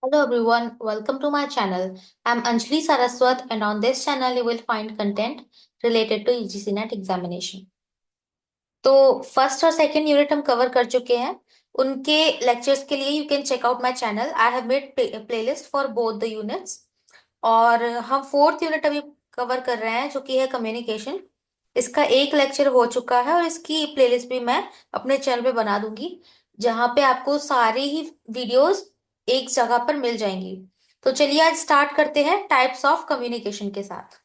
Hello everyone, welcome to my channel. I'm Anjali Saraswat and on this channel you will find content related to UGC NET examination. तो first और second unit हम cover कर चुके हैं। उनके lectures के लिए you can check out my channel. I have made playlist for both the units. और हम फोर्थ यूनिट अभी कवर कर रहे हैं जो कि है कम्युनिकेशन। इसका एक लेक्चर हो चुका है और इसकी प्लेलिस्ट भी मैं अपने चैनल पे बना दूंगी, जहां पे आपको सारी ही वीडियोस एक जगह पर मिल जाएंगी। तो चलिए आज स्टार्ट करते हैं टाइप्स ऑफ कम्युनिकेशन के साथ।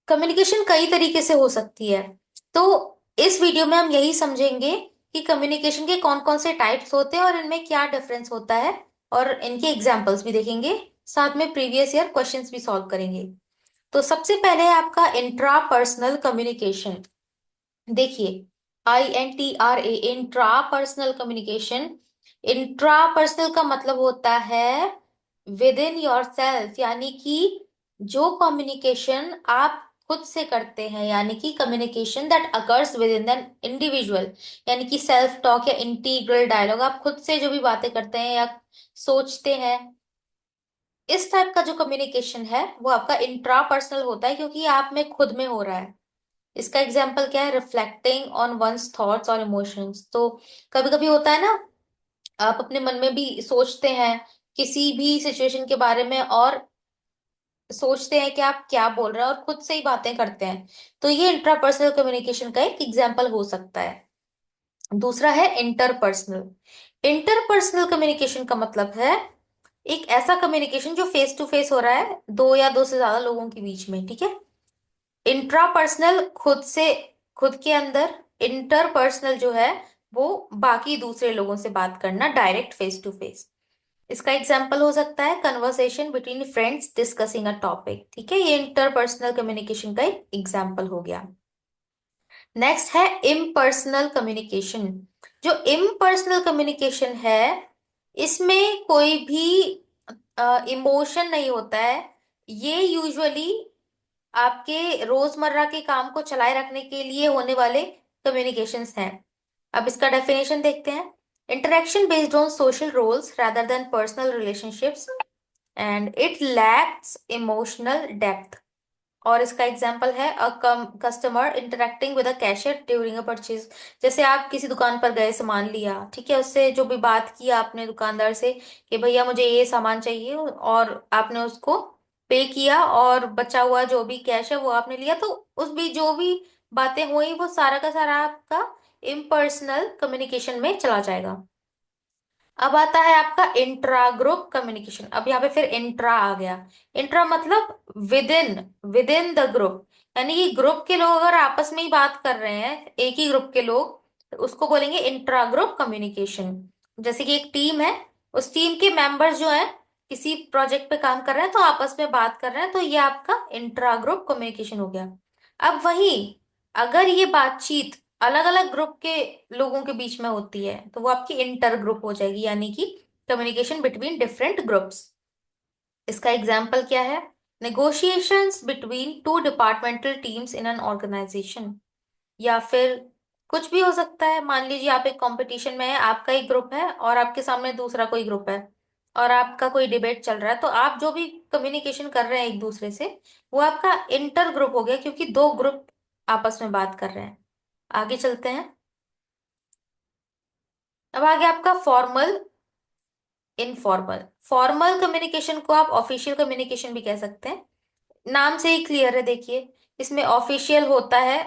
कम्युनिकेशन कई तरीके से हो सकती है, तो इस वीडियो में हम यही समझेंगे कि कम्युनिकेशन के कौन कौन से टाइप्स होते हैं और इनमें क्या डिफरेंस होता है, और इनके एग्जाम्पल्स भी देखेंगे, साथ में प्रीवियस ईयर क्वेश्चंस भी सॉल्व करेंगे। तो सबसे पहले है आपका इंट्रा पर्सनल कम्युनिकेशन। देखिए, INTRA, intra personal communication. Intra personal का मतलब होता है विद इन योर सेल्फ, यानी कि जो कम्युनिकेशन आप खुद से करते हैं, यानी कि communication that occurs with in an individual, यानी कि सेल्फ टॉक या इंटीग्रल डायलॉग, आप खुद से जो भी बातें करते हैं या सोचते हैं, इस टाइप का जो कम्युनिकेशन है वो आपका इंट्रा पर्सनल होता है, क्योंकि आप में खुद में हो रहा है। इसका एग्जाम्पल क्या है? रिफ्लेक्टिंग ऑन वंस थॉट्स और इमोशंस। तो कभी कभी होता है ना, आप अपने मन में भी सोचते हैं किसी भी सिचुएशन के बारे में, और सोचते हैं कि आप क्या बोल रहे हैं और खुद से ही बातें करते हैं। तो ये इंट्रापर्सनल कम्युनिकेशन का एक एग्जाम्पल हो सकता है। दूसरा है इंटरपर्सनल। इंटरपर्सनल कम्युनिकेशन का मतलब है एक ऐसा कम्युनिकेशन जो फेस टू फेस हो रहा है दो या दो से ज्यादा लोगों के बीच में, ठीक है। इंट्रापर्सनल खुद से, खुद के अंदर। इंटरपर्सनल जो है वो बाकी दूसरे लोगों से बात करना, डायरेक्ट फेस टू फेस। इसका एग्जाम्पल हो सकता है conversation between friends discussing a topic, ठीक है। ये इंटरपर्सनल कम्युनिकेशन का एक एग्जाम्पल हो गया। नेक्स्ट है इम्पर्सनल कम्युनिकेशन। जो इम्पर्सनल कम्युनिकेशन है, इसमें कोई भी इमोशन नहीं होता है। ये यूजुअली आपके रोजमर्रा के काम को चलाए रखने के लिए होने वाले कम्युनिकेशंस हैं। अब इसका डेफिनेशन देखते हैं। Interaction based on social roles rather than personal relationships and it lacks emotional depth। और इसका एग्जाम्पल है a customer interacting with a cashier during a purchase. जैसे आप किसी दुकान पर गए, सामान लिया, ठीक है, उससे जो भी बात की आपने दुकानदार से कि भैया मुझे ये सामान चाहिए, और आपने उसको पे किया और बचा हुआ जो भी कैश है वो आपने लिया, तो उस भी जो भी बातें हुई वो सारा का सारा आपका इम्पर्सनल कम्युनिकेशन में चला जाएगा। अब आता है आपका इंट्रा ग्रुप कम्युनिकेशन। अब यहाँ पे फिर इंट्रा आ गया। इंट्रा मतलब with in, with in the group, यानी कि ग्रुप के लोग अगर आपस में ही बात कर रहे हैं, एक ही ग्रुप के लोग, तो उसको बोलेंगे इंट्रा ग्रुप कम्युनिकेशन। जैसे कि एक टीम है, उस टीम के मेंबर्स जो है किसी प्रोजेक्ट पे काम कर रहे हैं तो आपस में बात कर रहे हैं, तो ये आपका इंट्रा ग्रुप कम्युनिकेशन हो गया। अब वही, अगर ये बातचीत अलग अलग ग्रुप के लोगों के बीच में होती है तो वो आपकी इंटर ग्रुप हो जाएगी, यानी कि कम्युनिकेशन बिटवीन डिफरेंट ग्रुप्स। इसका एग्जाम्पल क्या है? Negotiations between two departmental teams in an organisation. या फिर कुछ भी हो सकता है। मान लीजिए आप एक कंपटीशन में है, आपका एक ग्रुप है और आपके सामने दूसरा कोई ग्रुप है, और आपका कोई डिबेट चल रहा है, तो आप जो भी कम्युनिकेशन कर रहे हैं एक दूसरे से, वो आपका इंटर ग्रुप हो गया, क्योंकि दो ग्रुप आपस में बात कर रहे हैं। आगे चलते हैं। अब आगे आपका फॉर्मल, इनफॉर्मल। फॉर्मल कम्युनिकेशन को आप ऑफिशियल कम्युनिकेशन भी कह सकते हैं। नाम से ही क्लियर है, देखिए, इसमें ऑफिशियल होता है,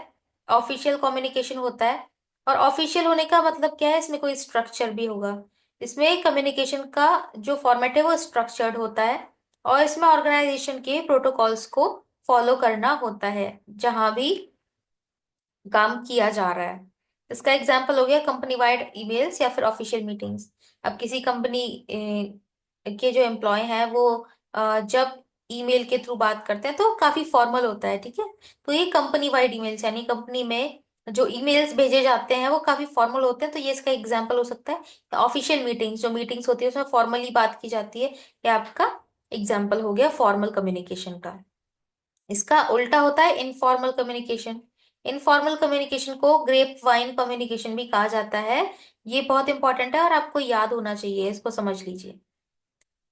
ऑफिशियल कम्युनिकेशन होता है। और ऑफिशियल होने का मतलब क्या है? इसमें कोई स्ट्रक्चर भी होगा। इसमें कम्युनिकेशन का जो फॉर्मेट है वो स्ट्रक्चर्ड होता है, और इसमें ऑर्गेनाइजेशन के प्रोटोकॉल्स को फॉलो करना होता है जहां भी काम किया जा रहा है। इसका एग्जाम्पल हो गया कंपनी वाइड ईमेल्स या फिर ऑफिशियल मीटिंग्स। अब किसी कंपनी के जो एम्प्लॉय हैं वो जब ईमेल के थ्रू बात करते हैं तो काफी फॉर्मल होता है, ठीक है। तो ये कंपनी वाइड ईमेल्स, यानी कंपनी में जो ईमेल्स भेजे जाते हैं वो काफी फॉर्मल होते हैं, तो ये इसका एग्जाम्पल हो सकता है। ऑफिशियल मीटिंग्स, जो मीटिंग्स होती है उसमें फॉर्मली बात की जाती है, ये आपका एग्जाम्पल हो गया फॉर्मल कम्युनिकेशन का। इसका उल्टा होता है इनफॉर्मल कम्युनिकेशन। इनफॉर्मल कम्युनिकेशन को ग्रेप वाइन कम्युनिकेशन भी कहा जाता है। ये बहुत इंपॉर्टेंट है और आपको याद होना चाहिए, इसको समझ लीजिए।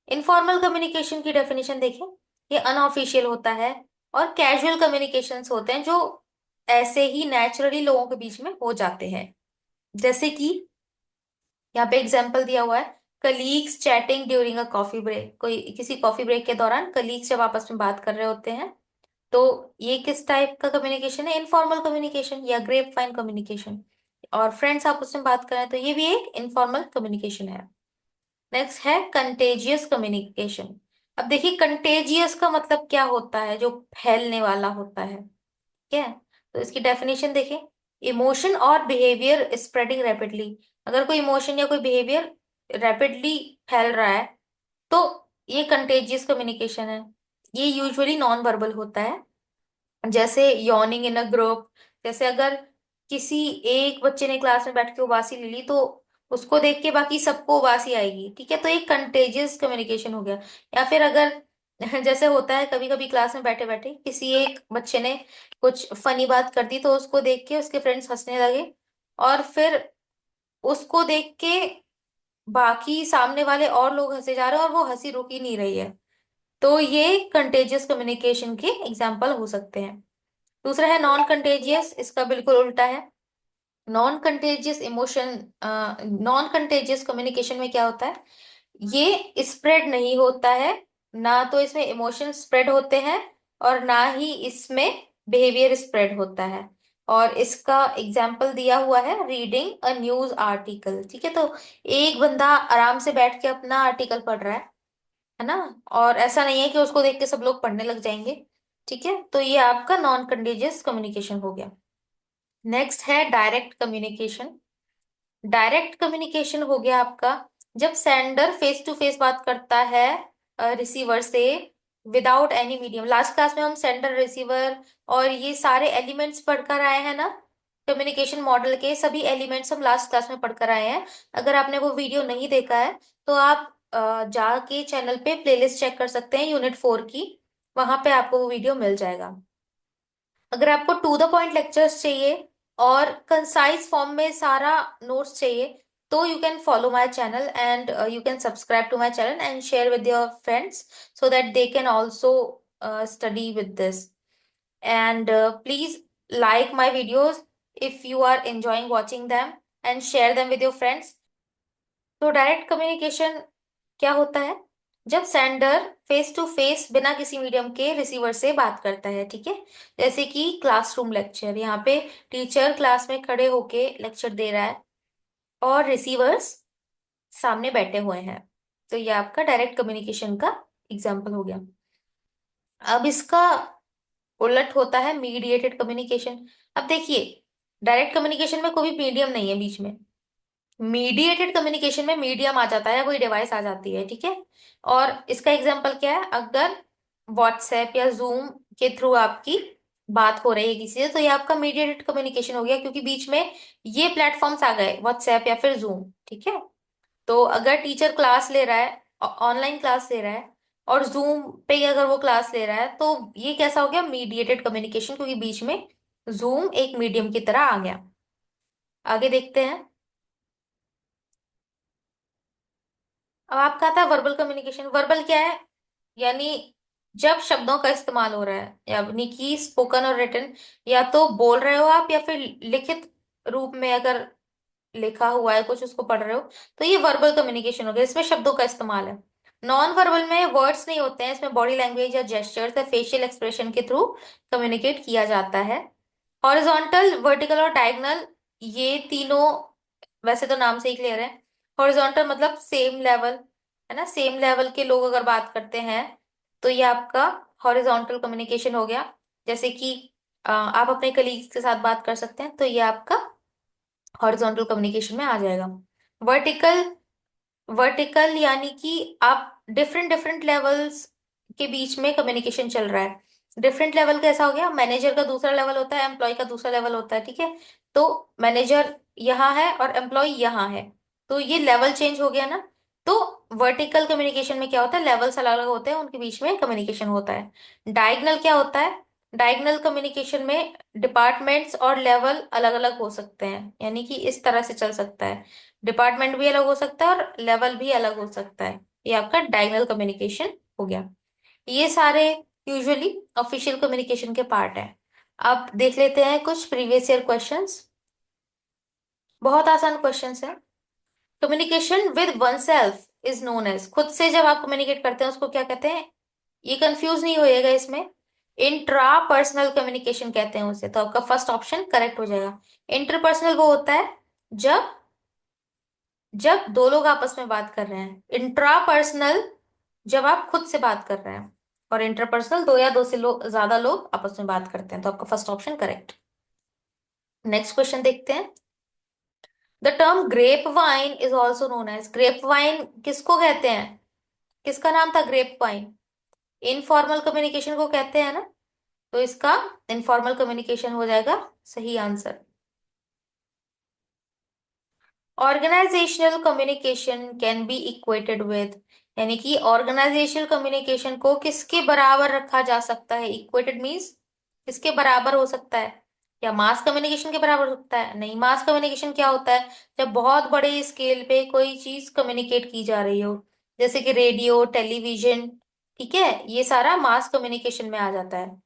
इनफॉर्मल कम्युनिकेशन की डेफिनेशन देखें, ये अनऑफिशियल होता है और कैजुअल कम्युनिकेशंस होते हैं जो ऐसे ही नेचुरली लोगों के बीच में हो जाते हैं। जैसे कि यहाँ पे एग्जाम्पल दिया हुआ है, colleagues chatting during a coffee break. कोई किसी कॉफी ब्रेक के दौरान कलीग्स जब आपस में बात कर रहे होते हैं, तो ये किस टाइप का कम्युनिकेशन है? इनफॉर्मल कम्युनिकेशन या ग्रेप फाइन कम्युनिकेशन। और फ्रेंड्स आपस में बात करें तो ये भी एक इनफॉर्मल कम्युनिकेशन है। नेक्स्ट है कंटेजियस कम्युनिकेशन। अब देखिए, कंटेजियस का मतलब क्या होता है? जो फैलने वाला होता है, ठीक है। तो इसकी डेफिनेशन देखें, इमोशन और बिहेवियर स्प्रेडिंग रैपिडली। अगर कोई इमोशन या कोई बिहेवियर रैपिडली फैल रहा है तो ये कंटेजियस कम्युनिकेशन है। ये यूजुअली नॉन वर्बल होता है, जैसे यॉर्निंग इन अ ग्रुप। जैसे अगर किसी एक बच्चे ने क्लास में बैठ के उबासी ले ली तो उसको देख के बाकी सबको उबासी आएगी, ठीक है। तो एक कंटेजियस कम्युनिकेशन हो गया। या फिर अगर जैसे होता है कभी कभी क्लास में बैठे बैठे किसी एक बच्चे ने कुछ फनी बात कर दी तो उसको देख के उसके फ्रेंड्स हंसने लगे, और फिर उसको देख के बाकी सामने वाले और लोग हंसे जा रहे हैं और वो हंसी रुक ही नहीं रही है। तो ये कंटेजियस कम्युनिकेशन के एग्जाम्पल हो सकते हैं। दूसरा है नॉन कंटेजियस, इसका बिल्कुल उल्टा है। Non contagious emotion, non contagious communication में क्या होता है? ये स्प्रेड नहीं होता है, ना तो इसमें इमोशन स्प्रेड होते हैं और ना ही इसमें बिहेवियर स्प्रेड होता है। और इसका एग्जाम्पल दिया हुआ है रीडिंग अ न्यूज आर्टिकल, ठीक है। तो एक बंदा आराम से बैठ के अपना आर्टिकल पढ़ रहा है ना, और ऐसा नहीं है कि उसको देख के सब लोग पढ़ने लग जाएंगे, ठीक है। तो ये आपका नॉन कंटेजियस कम्युनिकेशन हो गया। नेक्स्ट है डायरेक्ट कम्युनिकेशन। डायरेक्ट कम्युनिकेशन हो गया आपका जब सेंडर फेस टू फेस बात करता है रिसीवर से, without any medium. Last class में हम सेंडर रिसीवर और ये सारे एलिमेंट्स पढ़कर आए हैं ना, कम्युनिकेशन मॉडल के सभी एलिमेंट्स हम लास्ट क्लास में पढ़कर आए हैं। अगर आपने वो वीडियो नहीं देखा है तो आप जाके चैनल पे प्लेलिस्ट चेक कर सकते हैं यूनिट 4 की, वहां पे आपको वो वीडियो मिल जाएगा। अगर आपको टू द पॉइंट लेक्चर्स चाहिए और कंसाइज फॉर्म में सारा नोट्स चाहिए, तो you can follow my channel and you can subscribe to my channel and share with your friends so that they can also study with this. And please like my videos if you are enjoying watching them, and share them with your friends. तो direct communication क्या होता है? जब sender face to face बिना किसी medium के receiver से बात करता है, ठीक है। जैसे कि क्लासरूम लेक्चर, यहाँ पे टीचर क्लास में खड़े होके लेक्चर दे रहा है और रिसीवर्स सामने बैठे हुए हैं। तो ये आपका डायरेक्ट कम्युनिकेशन का एग्जाम्पल हो गया। अब इसका उलट होता है मीडिएटेड कम्युनिकेशन। अब देखिए, डायरेक्ट कम्युनिकेशन में कोई मीडियम नहीं है बीच में। मीडिएटेड कम्युनिकेशन में मीडियम आ जाता है, कोई डिवाइस आ जाती है, ठीक है। और इसका एग्जांपल क्या है? अगर व्हाट्सएप या जूम के थ्रू आपकी बात हो रही है किसी से, तो ये आपका मीडिएटेड कम्युनिकेशन हो गया, क्योंकि बीच में ये प्लेटफॉर्म्स आ गए, व्हाट्सएप या फिर जूम, ठीक है। तो अगर टीचर क्लास ले रहा है, ऑनलाइन क्लास ले रहा है, और जूम पे अगर वो क्लास ले रहा है, तो ये कैसा हो गया? मीडिएटेड कम्युनिकेशन, क्योंकि बीच में जूम एक मीडियम की तरह आ गया। आगे देखते हैं। अब आपका था वर्बल कम्युनिकेशन। वर्बल क्या है? यानी जब शब्दों का इस्तेमाल हो रहा है, यानी कि स्पोकन और रिटन, या तो बोल रहे हो आप या फिर लिखित रूप में अगर लिखा हुआ है कुछ उसको पढ़ रहे हो, तो ये वर्बल कम्युनिकेशन हो गया, इसमें शब्दों का इस्तेमाल है। नॉन वर्बल में वर्ड्स नहीं होते हैं, इसमें बॉडी लैंग्वेज या जेस्चर्स या फेशियल एक्सप्रेशन के थ्रू कम्युनिकेट किया जाता है। हॉरिजॉन्टल, वर्टिकल और डायगोनल, ये तीनों वैसे तो नाम से ही क्लियर है। हॉरिजॉन्टल मतलब सेम लेवल, है ना, सेम लेवल के लोग अगर बात करते हैं तो ये आपका हॉरिजॉन्टल कम्युनिकेशन हो गया। जैसे कि आप अपने कलीग्स के साथ बात कर सकते हैं, तो ये आपका हॉरिजॉन्टल कम्युनिकेशन में आ जाएगा। वर्टिकल, वर्टिकल यानी कि आप डिफरेंट डिफरेंट लेवल्स के बीच में कम्युनिकेशन चल रहा है। डिफरेंट लेवल कैसा हो गया? मैनेजर का दूसरा लेवल होता है, एम्प्लॉय का दूसरा लेवल होता है, ठीक है। तो मैनेजर यहाँ है और एम्प्लॉय यहाँ है, तो ये लेवल चेंज हो गया ना। तो वर्टिकल कम्युनिकेशन में क्या होता है? लेवल्स अलग अलग होते हैं, उनके बीच में कम्युनिकेशन होता है। डायगोनल क्या होता है? डायगोनल कम्युनिकेशन में डिपार्टमेंट्स और लेवल अलग अलग हो सकते हैं, यानी कि इस तरह से चल सकता है, डिपार्टमेंट भी अलग हो सकता है और लेवल भी अलग हो सकता है। ये आपका डायगोनल कम्युनिकेशन हो गया। ये सारे यूजुअली ऑफिशियल कम्युनिकेशन के पार्ट है। अब देख लेते हैं कुछ प्रीवियस ईयर क्वेश्चंस। बहुत आसान क्वेश्चंस है। Communication with one self is known as, खुद से जब आप कम्युनिकेट करते हैं उसको क्या कहते हैं? ये कंफ्यूज नहीं होएगा इसमें, इंट्रा पर्सनल कम्युनिकेशन कहते हैं उसे। तो आपका फर्स्ट ऑप्शन करेक्ट हो जाएगा। इंटरपर्सनल वो होता है जब जब दो लोग आपस में बात कर रहे हैं, इंट्रा पर्सनल जब आप खुद से बात कर रहे हैं, और इंटरपर्सनल दो या दो से ज्यादा लोग आपस में बात करते हैं। तो आपका first option correct. Next question देखते हैं। The term grapevine is also known as, grapevine किसको कहते हैं? किसका नाम था ग्रेप वाइन? इनफॉर्मल कम्युनिकेशन को कहते हैं ना, तो इसका इनफॉर्मल कम्युनिकेशन हो जाएगा सही answer. Organisational communication can be equated with, यानी कि ऑर्गेनाइजेशनल कम्युनिकेशन को किसके बराबर रखा जा सकता है? इक्वेटेड मीन्स किसके बराबर हो सकता है? या मास कम्युनिकेशन के बराबर हो सकता है? नहीं, मास कम्युनिकेशन क्या होता है? जब बहुत बड़े स्केल पे कोई चीज कम्युनिकेट की जा रही हो, जैसे कि रेडियो, टेलीविजन, ठीक है, ये सारा मास कम्युनिकेशन में आ जाता है।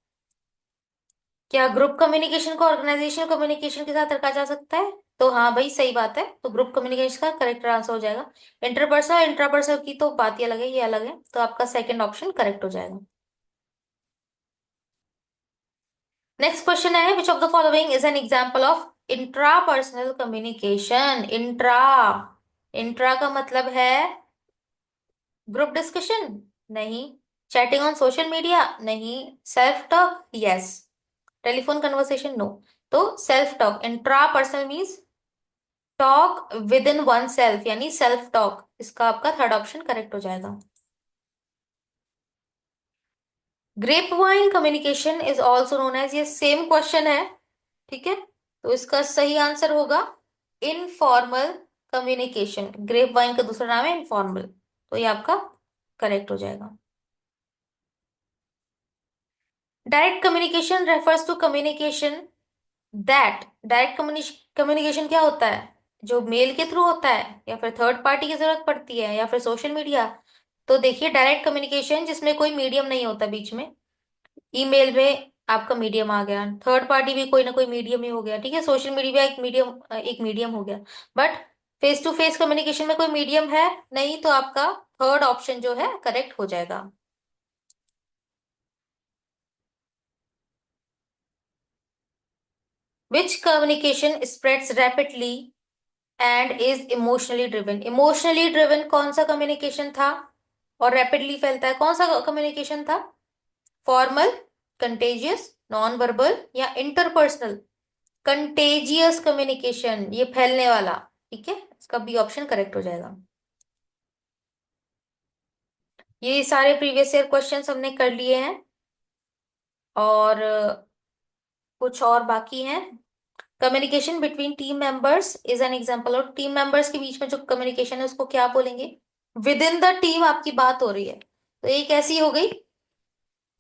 क्या ग्रुप कम्युनिकेशन को ऑर्गेनाइजेशनल कम्युनिकेशन के साथ रखा जा सकता है? तो हाँ भाई, सही बात है, तो ग्रुप कम्युनिकेशन का करेक्ट आंसर हो जाएगा। इंटरपर्सनल इंट्रापर्सनल की तो बात ही अलग है, ये अलग है, तो आपका सेकंड ऑप्शन करेक्ट हो जाएगा। नेक्स्ट क्वेश्चन है, which of the following is an example of intrapersonal communication? Intra, intra का मतलब है ग्रुप डिस्कशन? नहीं। Chatting on social media? नहीं। Self talk? Yes. Telephone conversation? No. तो self talk, intra personal means talk with in one self, यानी self talk, इसका आपका third option correct हो जाएगा। Grapevine communication is also known as, ये same question है, ठीक है, तो इसका सही आंसर होगा इनफॉर्मल कम्युनिकेशन। ग्रेप वाइन का दूसरा नाम है इनफॉर्मल, तो ये आपका करेक्ट हो जाएगा। Direct communication refers to communication that, direct communication क्या होता है? जो मेल के थ्रू होता है, या फिर थर्ड पार्टी की जरूरत पड़ती है, या फिर सोशल मीडिया? तो देखिए, डायरेक्ट कम्युनिकेशन जिसमें कोई मीडियम नहीं होता बीच में, ईमेल में आपका मीडियम आ गया, थर्ड पार्टी भी कोई ना कोई मीडियम ही हो गया, ठीक है, सोशल मीडिया एक मीडियम हो गया, but face to face communication में कोई मीडियम है नहीं, तो आपका थर्ड ऑप्शन जो है करेक्ट हो जाएगा। Which communication spreads rapidly and is emotionally driven? Emotionally driven कौन सा कम्युनिकेशन था और रैपिडली फैलता है, कौन सा कम्युनिकेशन था? फॉर्मल, कंटेजियस, नॉन वर्बल, या इंटरपर्सनल? कंटेजियस कम्युनिकेशन, ये फैलने वाला, ठीक है, इसका बी ऑप्शन करेक्ट हो जाएगा। ये सारे प्रीवियस ईयर क्वेश्चंस हमने कर लिए हैं, और कुछ और बाकी हैं। Communication between team members is an example, और टीम मेंबर्स के बीच में जो कम्युनिकेशन है उसको क्या बोलेंगे? विद इन द टीम आपकी बात हो रही है, तो एक ऐसी हो गई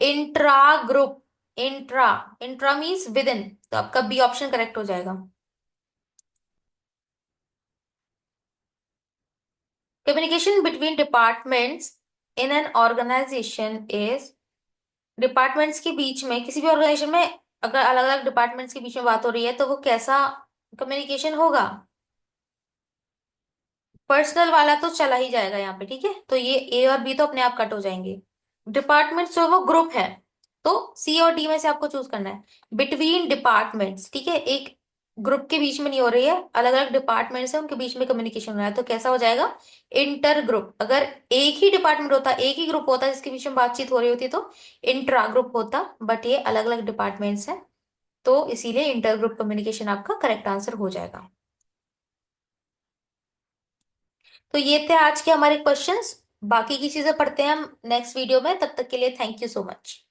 intra group. Intra, intra means within, तो आपका बी ऑप्शन करेक्ट हो जाएगा। Communication between departments in an organisation is, departments के बीच में, किसी भी ऑर्गेनाइजेशन में अगर अलग अलग डिपार्टमेंट्स के बीच में बात हो रही है तो वो कैसा कम्युनिकेशन होगा? पर्सनल वाला तो चला ही जाएगा यहाँ पे, ठीक है, तो ये ए और बी तो अपने आप कट हो जाएंगे। डिपार्टमेंट्स जो है वो ग्रुप है, तो सी और डी में से आपको चूज करना है। बिटवीन डिपार्टमेंट्स, ठीक है, एक ग्रुप के बीच में नहीं हो रही है, अलग अलग डिपार्टमेंट्स है उनके बीच में कम्युनिकेशन हो रहा है, तो कैसा हो जाएगा? Inter group. अगर एक ही डिपार्टमेंट होता, एक ही ग्रुप होता जिसके बीच में बातचीत हो रही होती, तो इंट्रा ग्रुप होता, बट ये अलग अलग डिपार्टमेंट्स हैं, तो इसीलिए इंटर ग्रुप कम्युनिकेशन आपका करेक्ट आंसर हो जाएगा। तो ये थे आज के हमारे क्वेश्चंस, बाकी की चीजें पढ़ते हैं हम नेक्स्ट वीडियो में, तब तक के लिए थैंक यू सो मच।